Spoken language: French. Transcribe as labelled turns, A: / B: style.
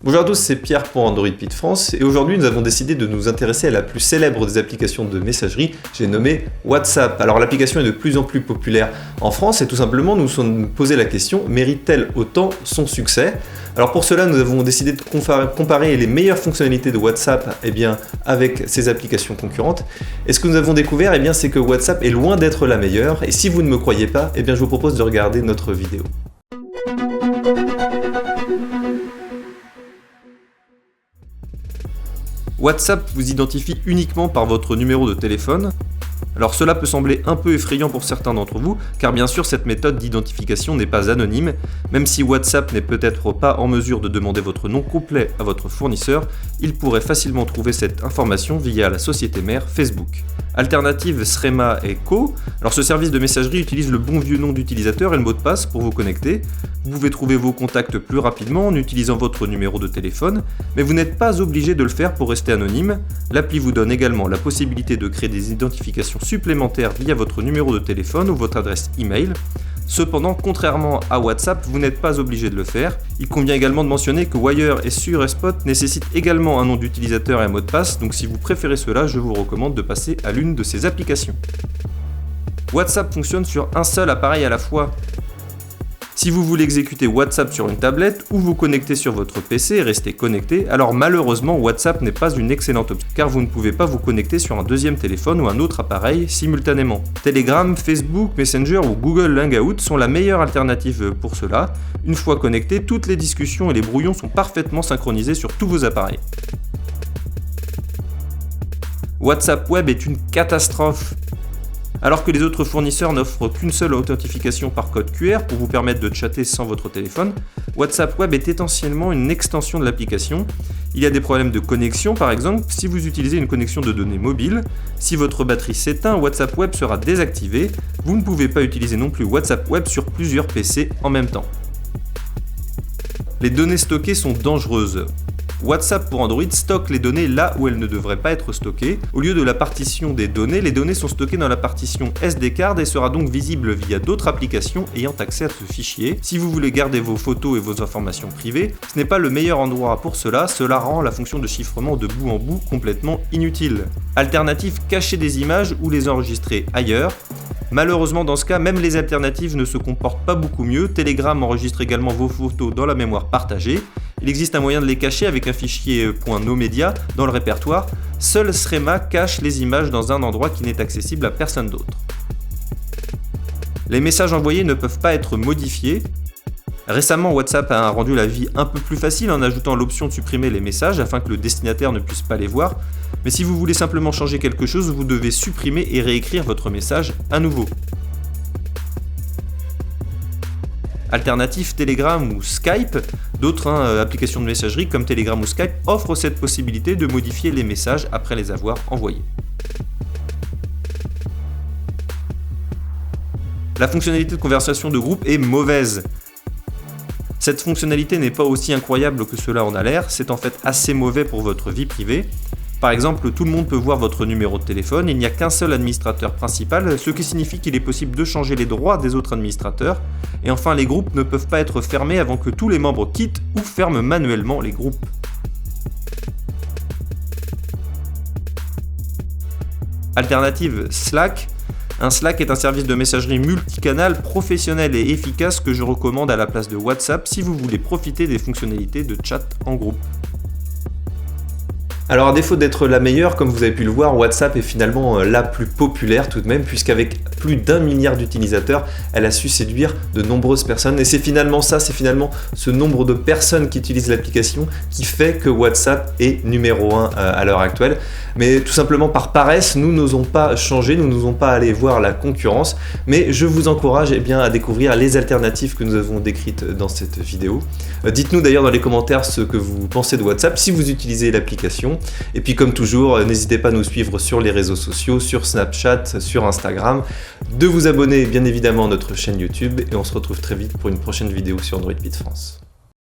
A: Bonjour à tous, c'est Pierre pour Android Pit France et aujourd'hui nous avons décidé de nous intéresser à la plus célèbre des applications de messagerie, j'ai nommé WhatsApp. Alors l'application est de plus en plus populaire en France et tout simplement nous nous sommes posé la question, mérite-t-elle autant son succès? Alors pour cela nous avons décidé de comparer les meilleures fonctionnalités de WhatsApp avec ces applications concurrentes. Et ce que nous avons découvert c'est que WhatsApp est loin d'être la meilleure et si vous ne me croyez pas, je vous propose de regarder notre vidéo. WhatsApp vous identifie uniquement par votre numéro de téléphone. Alors cela peut sembler un peu effrayant pour certains d'entre vous, car bien sûr cette méthode d'identification n'est pas anonyme, même si WhatsApp n'est peut-être pas en mesure de demander votre nom complet à votre fournisseur, il pourrait facilement trouver cette information via la société mère Facebook. Alternative Threema et Co. Alors ce service de messagerie utilise le bon vieux nom d'utilisateur et le mot de passe pour vous connecter. Vous pouvez trouver vos contacts plus rapidement en utilisant votre numéro de téléphone, mais vous n'êtes pas obligé de le faire pour rester anonyme. L'appli vous donne également la possibilité de créer des identifications supplémentaires via votre numéro de téléphone ou votre adresse email. Cependant, contrairement à WhatsApp, vous n'êtes pas obligé de le faire. Il convient également de mentionner que Wire et Sur et Spot nécessitent également un nom d'utilisateur et un mot de passe, donc si vous préférez cela, je vous recommande de passer à l'une de ces applications. WhatsApp fonctionne sur un seul appareil à la fois. Si vous voulez exécuter WhatsApp sur une tablette ou vous connecter sur votre PC et rester connecté, alors malheureusement WhatsApp n'est pas une excellente option car vous ne pouvez pas vous connecter sur un deuxième téléphone ou un autre appareil simultanément. Telegram, Facebook, Messenger ou Google Hangout sont la meilleure alternative pour cela. Une fois connectés, toutes les discussions et les brouillons sont parfaitement synchronisés sur tous vos appareils. WhatsApp Web est une catastrophe. Alors que les autres fournisseurs n'offrent qu'une seule authentification par code QR pour vous permettre de chatter sans votre téléphone, WhatsApp Web est essentiellement une extension de l'application. Il y a des problèmes de connexion par exemple si vous utilisez une connexion de données mobile. Si votre batterie s'éteint, WhatsApp Web sera désactivé. Vous ne pouvez pas utiliser non plus WhatsApp Web sur plusieurs PC en même temps. Les données stockées sont dangereuses. WhatsApp pour Android stocke les données là où elles ne devraient pas être stockées. Au lieu de la partition des données, les données sont stockées dans la partition SD card et sera donc visible via d'autres applications ayant accès à ce fichier. Si vous voulez garder vos photos et vos informations privées, ce n'est pas le meilleur endroit pour cela, cela rend la fonction de chiffrement de bout en bout complètement inutile. Alternative, cacher des images ou les enregistrer ailleurs. Malheureusement dans ce cas, même les alternatives ne se comportent pas beaucoup mieux. Telegram enregistre également vos photos dans la mémoire partagée. Il existe un moyen de les cacher avec un fichier .nomedia dans le répertoire. Seul Threema cache les images dans un endroit qui n'est accessible à personne d'autre. Les messages envoyés ne peuvent pas être modifiés. Récemment, WhatsApp a rendu la vie un peu plus facile en ajoutant l'option de supprimer les messages afin que le destinataire ne puisse pas les voir. Mais si vous voulez simplement changer quelque chose, vous devez supprimer et réécrire votre message à nouveau. Alternative Telegram ou Skype, d'autres applications de messagerie comme Telegram ou Skype offrent cette possibilité de modifier les messages après les avoir envoyés. La fonctionnalité de conversation de groupe est mauvaise. Cette fonctionnalité n'est pas aussi incroyable que cela en a l'air, c'est en fait assez mauvais pour votre vie privée. Par exemple, tout le monde peut voir votre numéro de téléphone, il n'y a qu'un seul administrateur principal, ce qui signifie qu'il est possible de changer les droits des autres administrateurs. Et enfin, les groupes ne peuvent pas être fermés avant que tous les membres quittent ou ferment manuellement les groupes. Alternative Slack. Un Slack est un service de messagerie multicanal professionnel et efficace que je recommande à la place de WhatsApp si vous voulez profiter des fonctionnalités de chat en groupe. Alors à défaut d'être la meilleure, comme vous avez pu le voir, WhatsApp est finalement la plus populaire tout de même, puisqu'avec plus d'1 milliard d'utilisateurs, elle a su séduire de nombreuses personnes. Et c'est finalement ce nombre de personnes qui utilisent l'application qui fait que WhatsApp est numéro 1 à l'heure actuelle. Mais tout simplement par paresse, nous n'osons pas changer, nous n'osons pas aller voir la concurrence. Mais je vous encourage à découvrir les alternatives que nous avons décrites dans cette vidéo. Dites-nous d'ailleurs dans les commentaires ce que vous pensez de WhatsApp si vous utilisez l'application. Et puis comme toujours, n'hésitez pas à nous suivre sur les réseaux sociaux, sur Snapchat, sur Instagram, de vous abonner bien évidemment à notre chaîne YouTube et on se retrouve très vite pour une prochaine vidéo sur Android Pit France.